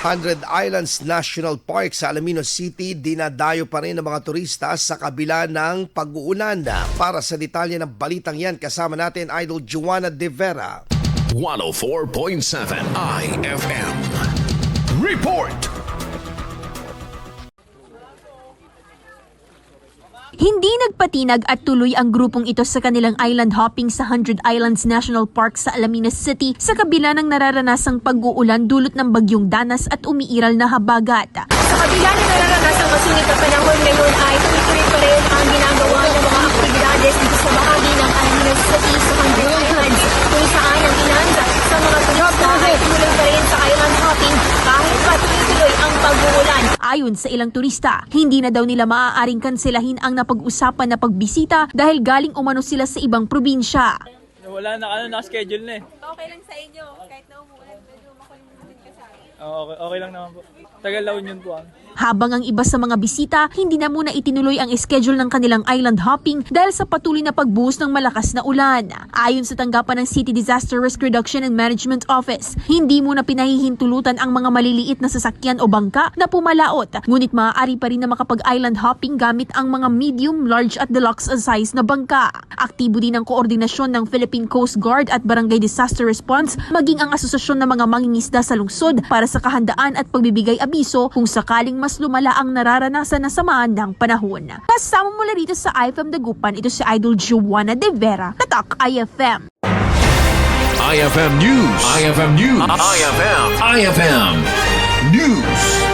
100 Islands National Park sa Alaminos City, dinadayo pa rin ng mga turista sa kabila ng pag-uulan. Para sa detalye ng balitang yan, kasama natin Idol Joanna De Vera. 104.7 IFM. Report! Hindi nagpatinag at tuloy ang grupong ito sa kanilang island hopping sa 100 Islands National Park sa Alaminos City sa kabila ng nararanasang pag-uulan dulot ng bagyong Danas at umiiral na habagat. Sa kabila ng naranasang masinit na panahon ngayon ay tuloy pa rin ang ginagawa ng mga aktibidades dito sa bahagi ng Alaminos City sa 100 Islands kung saan ang ilan sa mga turista ay tuloy pa rin sa island hopping kahit pa tuloy ang pag-uulan. Ayon sa ilang turista, hindi na daw nila maaaring kanselahin ang napag-usapan na pagbisita dahil galing umano sila sa ibang probinsya. Wala na, naka-schedule na eh. Okay lang sa inyo kahit na umuulan, medyo makulimulin ka sa akin. Okay lang naman po. Tagal La Union po ang. Habang ang iba sa mga bisita, hindi na muna itinuloy ang schedule ng kanilang island hopping dahil sa patuloy na pagbuhos ng malakas na ulan. Ayon sa tanggapan ng City Disaster Risk Reduction and Management Office, hindi muna pinahihintulutan ang mga maliliit na sasakyan o bangka na pumalaot, ngunit maaari pa rin na makapag-island hopping gamit ang mga medium, large at deluxe size na bangka. Aktibo din ang koordinasyon ng Philippine Coast Guard at Barangay Disaster Response, maging ang asosasyon ng mga mangingisda sa lungsod para sa kahandaan at pagbibigay abiso kung sakaling mas lumala ang nararanasan na samaan ng panahon. Kasama mula rito sa IFM Dagupan, ito si Idol Joanna De Vera, Tatak IFM. IFM News. IFM News. IFM News.